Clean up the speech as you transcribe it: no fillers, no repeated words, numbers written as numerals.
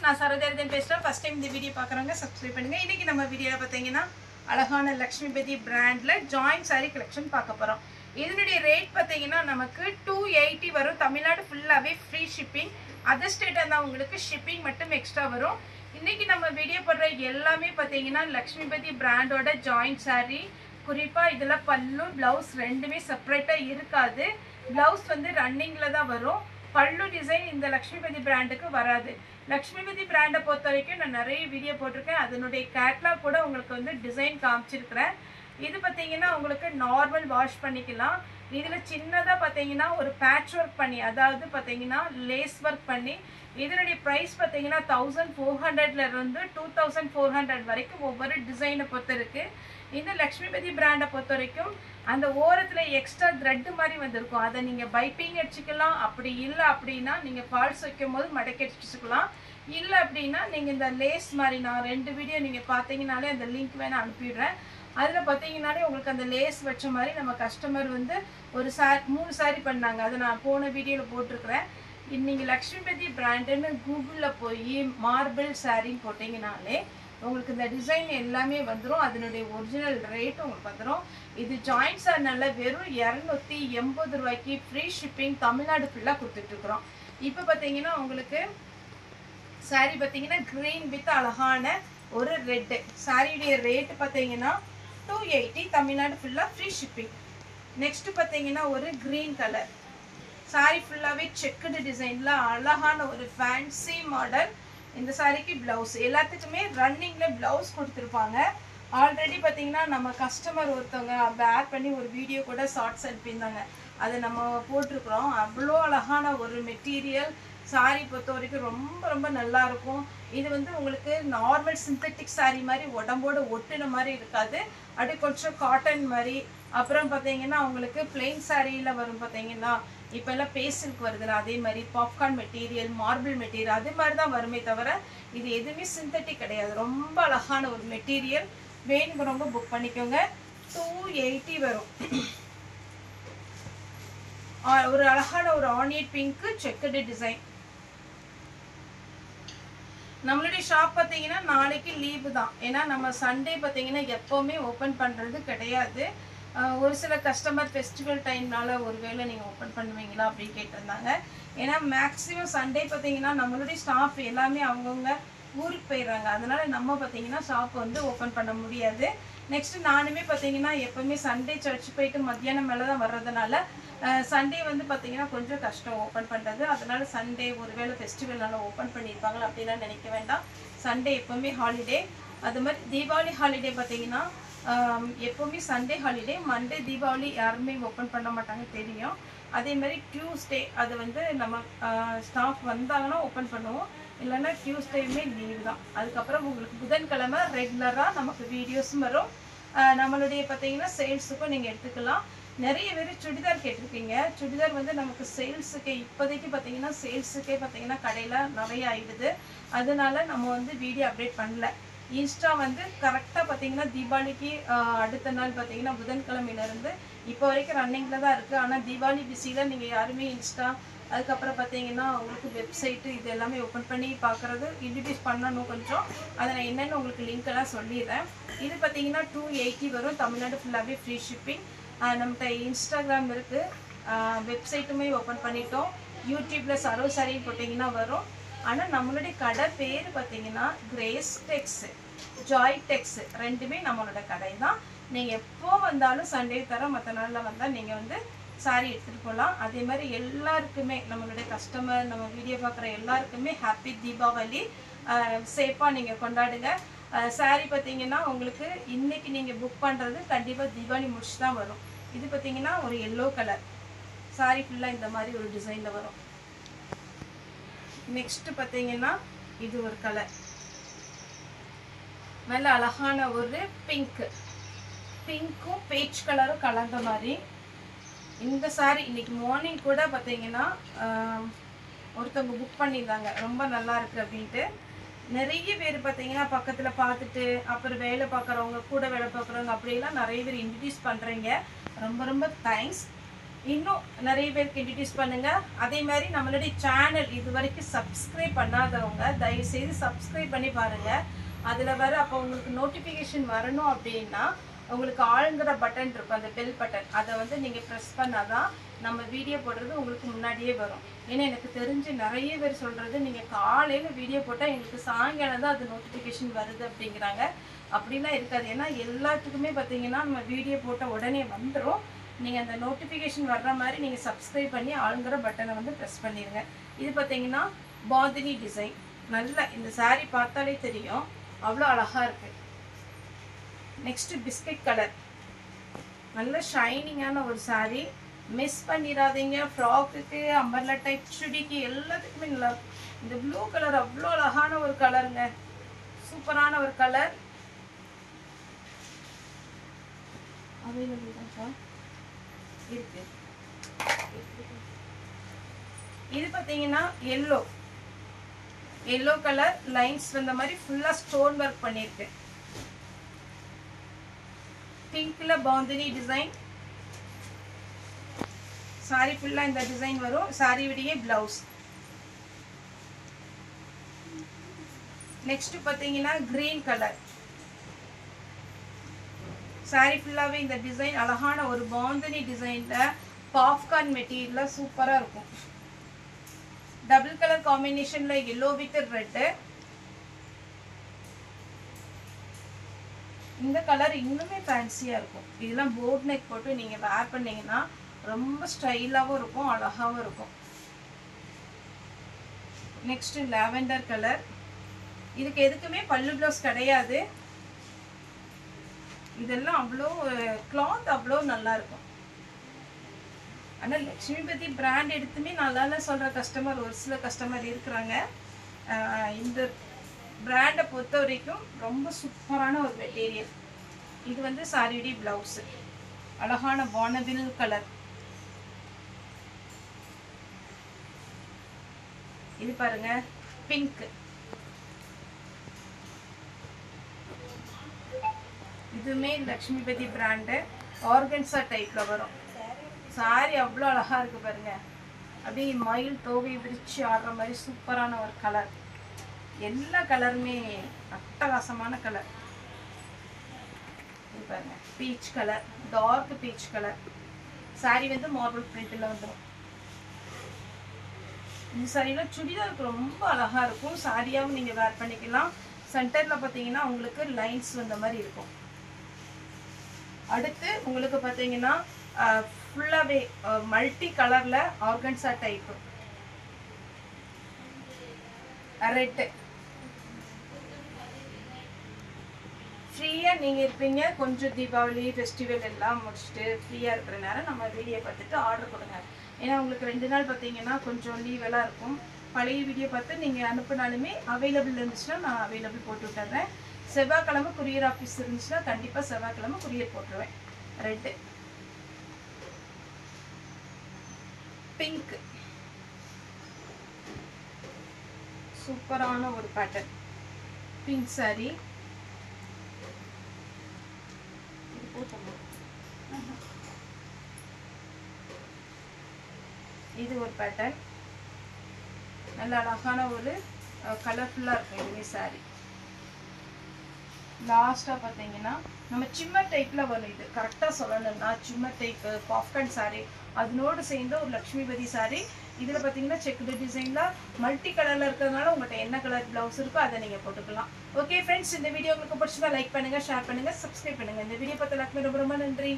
நான் சரோஜாரதன் பேசுறேன். First time இந்த வீடியோ பார்க்குறவங்க சப்ஸ்கிரைப் பண்ணுங்க. இன்னைக்கு நம்ம வீடியோவில் பார்த்தீங்கன்னா அழகான லக்ஷ்மிபதி பிராண்டில் ஜாயிண்ட் சாரீ கலெக்ஷன் பார்க்க போகிறோம். இதனுடைய ரேட் பார்த்தீங்கன்னா நமக்கு 280 வரும். தமிழ்நாடு ஃபுல்லாகவே ஃப்ரீ ஷிப்பிங். அதர் ஸ்டேட்டாக இருந்தால் உங்களுக்கு ஷிப்பிங் மட்டும் எக்ஸ்ட்ரா வரும். இன்னைக்கு நம்ம வீடியோ போடுற எல்லாமே பார்த்தீங்கன்னா லக்ஷ்மிபதி பிராண்டோட ஜாயிண்ட் சாரீ. குறிப்பாக இதில் பல்லு பிளவுஸ் ரெண்டுமே செப்பரேட்டாக இருக்காது. பிளவுஸ் வந்து ரன்னிங்கில் தான் வரும். பல்லு டிசைன் இந்த லக்ஷ்மிபதி பிராண்டுக்கு வராது. லக்ஷ்மிபதி பிராண்டை பொறுத்த வரைக்கும் நான் நிறைய வீடியோ போட்டிருக்கேன். அதனுடைய கேட்லாக் கூட உங்களுக்கு வந்து டிசைன் காமிச்சிருக்கிறேன். இது பார்த்தீங்கன்னா உங்களுக்கு நார்மல் வாஷ் பண்ணிக்கலாம். இதில் சின்னதாக பார்த்தீங்கன்னா ஒரு பேட்ச் ஒர்க் பண்ணி, அதாவது பார்த்தீங்கன்னா லேஸ் ஒர்க் பண்ணி, இதனுடைய ப்ரைஸ் பார்த்தீங்கன்னா 1400 இருந்து 2400 வரைக்கும் ஒவ்வொரு டிசைனை பொறுத்து இருக்கு. இந்த லக்ஷ்மிபதி பிராண்டை பொறுத்த வரைக்கும் அந்த ஓரத்தில் எக்ஸ்ட்ரா த்ரெட்டு மாதிரி வந்திருக்கும். அதை நீங்கள் பைப்பிங் அடிச்சுக்கலாம். அப்படி இல்லை அப்படின்னா நீங்கள் ஃபால்ஸ் வைக்கும் போது மடக்கி அடிச்சுக்கலாம். இல்லை அப்படின்னா நீங்கள் இந்த லேஸ் மாதிரி, நான் 2 வீடியோ நீங்கள் பார்த்தீங்கனாலே அந்த லிங்க் வேணால் அனுப்பிடுறேன். அதில் பார்த்தீங்கன்னாலே உங்களுக்கு அந்த லேஸ் வச்ச மாதிரி நம்ம கஸ்டமர் வந்து ஒரு 3 சாரி பண்ணாங்க. அதை நான் போன வீடியோவில் போட்டிருக்கிறேன். நீங்கள் லக்ஷ்மிபதி பிராண்டுன்னு கூகுளில் போய் மார்பிள் சாரின்னு போட்டிங்கனாலே உங்களுக்கு இந்த டிசைன் எல்லாமே வந்துடும். அதனுடைய ஒரிஜினல் ரேட் உங்களுக்கு வந்துடும். இது ஜாயிண்ட் சாரினால வெறும் 280 ரூபாய்க்கு ஃப்ரீ ஷிப்பிங் தமிழ்நாடு ஃபுல்லாக கொடுத்துட்ருக்குறோம். இப்போ பார்த்தீங்கன்னா உங்களுக்கு சாரீ பார்த்தீங்கன்னா க்ரீன் வித் அழகான ஒரு ரெட்டு சாரியுடைய ரேட்டு பார்த்தீங்கன்னா 280 தமிழ்நாடு ஃபுல்லாக ஃப்ரீ ஷிப்பிங். நெக்ஸ்ட் பார்த்தீங்கன்னா ஒரு க்ரீன் கலர் சாரீ ஃபுல்லாகவே செக்குடு டிசைனில் அழகான ஒரு ஃபேன்சி மாடல். இந்த சாரிக்கு பிளவுஸ் எல்லாத்துக்குமே ரன்னிங்கில் பிளவுஸ் கொடுத்துருப்பாங்க. ஆல்ரெடி பார்த்தீங்கன்னா நம்ம கஸ்டமர் ஒருத்தவங்க வேர் பண்ணி ஒரு வீடியோ கூட ஷார்ட்ஸ் அனுப்பியிருந்தாங்க. அதை நம்ம போட்டிருக்கிறோம். அவ்வளோ அழகான ஒரு மெட்டீரியல். சாரீ பொறுத்த வரைக்கும் ரொம்ப ரொம்ப நல்லாயிருக்கும். இது வந்து உங்களுக்கு நார்மல் சிந்தட்டிக் சாரீ மாதிரி உடம்போடு ஒட்டுன மாதிரி இருக்காது. அப்படி கொஞ்சம் காட்டன் மாதிரி. அப்புறம் பார்த்தீங்கன்னா உங்களுக்கு பிளெயின் சாரியில் வரும் பார்த்தீங்கன்னா இப்போ எல்லாம் பேஸ்டலுக்கு வருதுல்ல, அதே மாதிரி பாப்கார்ன் மெட்டீரியல், மார்பிள் மெட்டீரியல் அது மாதிரி தான் வருமே தவிர இது எதுவுமே சிந்தட்டிக் கிடையாது. ரொம்ப அழகான ஒரு மெட்டீரியல். வேணுங்கிறவங்க புக் பண்ணிக்கோங்க. 280 வரும். ஒரு அழகான ஒரு ஆனியன் பிங்க் செக்குடு டிசைன். நம்மளுடைய ஷாப் பார்த்தீங்கன்னா நாளைக்கு லீவு தான். ஏன்னா நம்ம சண்டே பார்த்தீங்கன்னா எப்போவுமே ஓப்பன் பண்ணுறது கிடையாது. ஒரு சில கஸ்டமர் ஃபெஸ்டிவல் டைம்னால ஒருவேளை நீங்கள் ஓப்பன் பண்ணுவீங்களா அப்படின்னு கேட்டிருந்தாங்க. ஏன்னா மேக்ஸிமம் சண்டே பார்த்தீங்கன்னா நம்மளுடைய ஸ்டாஃப் எல்லாமே அவங்கவுங்க ஊருக்கு போயிடுறாங்க. அதனால் நம்ம பார்த்தீங்கன்னா ஷாப் வந்து ஓப்பன் பண்ண முடியாது. நெக்ஸ்ட்டு நானுமே பார்த்தீங்கன்னா எப்போவுமே சண்டே சர்ச் போயிட்டு மத்தியானம் மேலே தான் வர்றதுனால சண்டே வந்து பார்த்தீங்கன்னா கொஞ்சம் கஷ்டம் ஓப்பன் பண்ணுறது. அதனால் சண்டே ஒருவேளை ஃபெஸ்டிவல்னால ஓப்பன் பண்ணியிருப்பாங்களா அப்படிலாம் நினைக்க வேண்டாம். சண்டே எப்போவுமே ஹாலிடே. அது மாதிரி தீபாவளி ஹாலிடே பார்த்தீங்கன்னா எப்போவுமே சண்டே ஹாலிடே. மண்டே தீபாவளி யாருமே ஓப்பன் பண்ண மாட்டாங்க தெரியும். அதே மாதிரி டியூஸ்டே அது வந்து நம்ம ஸ்டாஃப் வந்தாங்கன்னா ஓப்பன் பண்ணுவோம். இல்லைன்னா டியூஸ்டேயுமே லீவு தான். அதுக்கப்புறம் உங்களுக்கு புதன்கிழமை ரெகுலராக நமக்கு வீடியோஸும் வரும். நம்மளுடைய பார்த்தீங்கன்னா சேல்ஸுக்கும் நீங்கள் எடுத்துக்கலாம். நிறைய பேர் சுடிதார் கேட்டிருக்கீங்க. சுடிதார் வந்து நமக்கு சேல்ஸுக்கே இப்போதைக்கு பார்த்தீங்கன்னா சேல்ஸுக்கே பார்த்தீங்கன்னா கடையில் நிறைய ஆகிடுது. அதனால நம்ம வந்து வீடியோ அப்டேட் பண்ணல. இன்ஸ்டா வந்து கரெக்டாக பார்த்தீங்கன்னா தீபாவளிக்கு அடுத்த நாள் பார்த்தீங்கன்னா புதன்கிழமையிலேருந்து இப்போ வரைக்கும் ரன்னிங்கில் தான் இருக்குது. ஆனால் தீபாவளி பிஸியில் நீங்கள் யாருமே இன்ஸ்டா, அதுக்கப்புறம் பார்த்தீங்கன்னா உங்களுக்கு வெப்சைட்டு இது எல்லாமே ஓப்பன் பண்ணி பார்க்குறது இன்ட்ரடியூஸ் பண்ணணும் கொஞ்சம். அதை நான் என்னென்னு உங்களுக்கு லிங்க் எல்லாம் சொல்லிடுறேன். இது பார்த்தீங்கன்னா 280 வரும். தமிழ்நாடு ஃபுல்லாகவே ஃப்ரீ ஷிப்பிங். நம்மகிட்ட இன்ஸ்டாகிராம் இருக்குது. வெப்சைட்டுமே ஓப்பன் பண்ணிட்டோம். யூடியூப்பில் சரோ சாரி போட்டிங்கன்னா வரும். ஆனால் நம்மளுடைய கடை பேர் பார்த்தீங்கன்னா கிரேஸ் டெக்ஸ், ஜாய் டெக்ஸ் ரெண்டுமே நம்மளோட கடை தான். நீங்கள் எப்போ வந்தாலும் சண்டே தர மற்ற நாளில் வந்தால் நீங்கள் வந்து சாரி எடுத்துகிட்டு போகலாம். அதே மாதிரி எல்லாருக்குமே நம்மளுடைய கஸ்டமர், நம்ம வீடியோ பார்க்குற எல்லாருக்குமே ஹாப்பி தீபாவளி. சேஃபாக நீங்கள் கொண்டாடுங்க. சாரி பார்த்தீங்கன்னா உங்களுக்கு இன்றைக்கி நீங்கள் புக் பண்ணுறது கண்டிப்பாக தீபாவளி முடிச்சு தான் வரும். இது பார்த்தீங்கன்னா ஒரு எல்லோ கலர் சாரி ஃபுல்லாக இந்த மாதிரி ஒரு டிசைனில் வரும். நெக்ஸ்ட் பார்த்தீங்கன்னா இது ஒரு கலர் நல்ல அழகான ஒரு பிங்க்கும் பேச் கலரும் கலந்த மாதிரி. இந்த சாரி இன்னைக்கு மார்னிங் கூட பார்த்தீங்கன்னா ஒருத்தவங்க புக் பண்ணியிருந்தாங்க. ரொம்ப நல்லா இருக்கு அப்படின்ட்டு நிறைய பேர் பார்த்தீங்கன்னா பக்கத்தில் பார்த்துட்டு அப்புறம் வேலை பார்க்குறவங்க, கூட வேலை பார்க்குறவங்க அப்படியெல்லாம் நிறைய பேர் இன்ட்ரடியூஸ் பண்ணுறீங்க. ரொம்ப ரொம்ப தேங்க்ஸ். இன்னும் நிறைய பேருக்கு இன்ட்ரடியூஸ் பண்ணுங்க. அதே மாதிரி நம்மளுடைய சேனல் இது வரைக்கும் சப்ஸ்கிரைப் பண்ணாதவங்க தயவு செய்து சப்ஸ்கிரைப் பண்ணி பாருங்க. அதில் வர அப்போ உங்களுக்கு நோட்டிஃபிகேஷன் வரணும் அப்படின்னா உங்களுக்கு ஆளுங்கிற பட்டன் இருக்கும், அந்த பெல் பட்டன், அதை வந்து நீங்கள் ப்ரெஸ் பண்ணாதான் நம்ம வீடியோ போடுறது உங்களுக்கு முன்னாடியே வரும். ஏன்னா எனக்கு தெரிஞ்சு நிறைய பேர் சொல்கிறது நீங்கள் காலையில் வீடியோ போட்டால் எங்களுக்கு சாயங்காலம் தான் அது நோட்டிஃபிகேஷன் வருது அப்படிங்கிறாங்க. அப்படிலாம் இருக்காது. ஏன்னா எல்லாத்துக்குமே பார்த்தீங்கன்னா நம்ம வீடியோ போட்ட உடனே வந்துடும். நீங்கள் அந்த நோட்டிஃபிகேஷன் வர்ற மாதிரி நீங்கள் சப்ஸ்கிரைப் பண்ணி ஆளுங்கிற பட்டனை வந்து ப்ரெஸ் பண்ணிடுங்க. இது பார்த்தீங்கன்னா பாந்தினி டிசைன். நல்லா இந்த சாரீ பார்த்தாலே தெரியும் அவ்வளோ அழகாக இருக்குது. நெக்ஸ்ட்டு பிஸ்கட் கலர், நல்ல ஷைனிங்கான ஒரு சாரீ. மிஸ் பண்ணிடாதீங்க. ஃப்ராக்குக்கு, அம்பர்லா டைப் சுடிக்கு எல்லாத்துக்குமே நல்லா. இந்த ப்ளூ கலர் அவ்வளோ அழகான ஒரு கலருங்க, சூப்பரான ஒரு கலர். அவைலபிள் தான் இருக்கு. இது பார்த்தீங்கன்னா எல்லோ எல்லோ கலர் லைன்ஸ் வந்த மாதிரி ஃபுல்லாக ஸ்டோன் ஒர்க் பண்ணியிருக்கு. பிங்க்ல பாந்தினி டிசைன். சாரி ஃபுல்லாக இந்த டிசைன் வரும். சாரி விடையே பிளவுஸ். நெக்ஸ்ட் பார்த்தீங்கன்னா கிரீன் கலர். சாரி ஃபுல்லாகவே இந்த டிசைன் அழகான ஒரு பாந்தினி டிசைனில் பாப்கார்ன் மெட்டீரியலில் சூப்பராக இருக்கும். டபுள் கலர் காம்பினேஷனில் எல்லோ வித் ரெட்டு. இந்த கலர் இன்னுமே ஃபேன்சியாக இருக்கும். இதெல்லாம் போட் நெக் போட்டு நீங்கள் வேர் பண்ணிங்கன்னா ரொம்ப ஸ்டைலாகவும் இருக்கும், அழகாகவும் இருக்கும். Next lavender colour. இதுக்கு எதுக்குமே பல்லு ப்ளவுஸ் கிடையாது. இதெல்லாம் அவ்வளோ கிளாத் அவ்வளோ நல்லா இருக்கும். ஆனால் லக்ஷ்மிபதி பிராண்ட் எடுத்துமே நல்லா சொல்கிற கஸ்டமர் ஒரு சில கஸ்டமர் இருக்கிறாங்க. இந்த பிராண்டை பொறுத்த வரைக்கும் ரொம்ப சூப்பரான ஒரு மெட்டீரியல். இது வந்து சாரியுடைய பிளவுஸ். அழகான வானவில் கலர். இது பாருங்க பிங்க். இதுவுமே லக்ஷ்மிபதி பிராண்டு. ஆர்கன்சா டைப்ல வரும். சாரி அவ்வளோ அழகா இருக்கு பாருங்க. அப்படியே மயில் தோகை விரிச்சு ஆடுற மாதிரி சூப்பரான ஒரு கலர். எல்லா கலருமே அட்டகாசமான கலர். இது பாருங்க peach colour, dark peach colour. Sari வந்து மார்பிள் பிரிண்ட்ல வந்துடும். இந்த சாரிலாம் சுடிதாருக்கு ரொம்ப அழகா இருக்கும். சாரியாவும் நீங்க வேர் பண்ணிக்கலாம். சென்டர்ல பாத்தீங்கன்னா உங்களுக்கு லைன்ஸ் வந்த மாதிரி இருக்கும். அடுத்து உங்களுக்கு பாத்தீங்கன்னா ஃபுல்லாவே மல்டி கலர்ல ஆர்கன்சா டைப் ரெட். ஃப்ரீயாக நீங்கள் இருப்பீங்க. கொஞ்சம் தீபாவளி ஃபெஸ்டிவல் எல்லாம் முடிச்சுட்டு ஃப்ரீயாக இருக்கிற நேரம் நம்ம வீடியோ பார்த்துட்டு ஆர்டர் கொடுங்க. ஏன்னா உங்களுக்கு 2 நாள் பார்த்தீங்கன்னா கொஞ்சம் லீவெல்லாம் இருக்கும். பழைய வீடியோ பார்த்து நீங்கள் அனுப்பினாலுமே அவைலபிள் இருந்துச்சுன்னா நான் அவைலபிள் போட்டு விட்டுறேன். செவ்வாய்க்கிழமை குரியர் ஆஃபீஸ் இருந்துச்சுன்னா கண்டிப்பாக செவ்வாய்க்கிழமை குரியர் போட்டுருவேன். ரெட்டு, பிங்க், சூப்பரான ஒரு பேட்டர்ன் பிங்க் சாரி. இது ஒரு பேட்டர்ன். நல்ல அழகான ஒரு கலர்ஃபுல்லாக இருக்கும் இதுவே சாரி. லாஸ்ட்டாக பார்த்தீங்கன்னா நம்ம சிம்மர் டைப்பில் வரும். இது கரெக்டாக சொல்லணும்னா சிம்மர் டைப்பு பாப்கார்ன் சாரி அதனோடு சேர்ந்த ஒரு லக்ஷ்மிபதி சாரி. இதில் பார்த்தீங்கன்னா செக்குடு டிசைனில் மல்டி கலரில் இருக்கிறதுனால உங்கள்கிட்ட என்ன கலர் ப்ளவுஸ் இருக்கோ அதை நீங்கள் போட்டுக்கலாம். ஓகே ஃப்ரெண்ட்ஸ், இந்த வீடியோ உங்களுக்கு பிடிச்சதா லைக் பண்ணுங்கள், ஷேர் பண்ணுங்கள், சப்ஸ்கிரைப் பண்ணுங்கள். இந்த வீடியோ பார்த்த எல்லாருக்குமே ரொம்ப ரொம்ப நன்றி.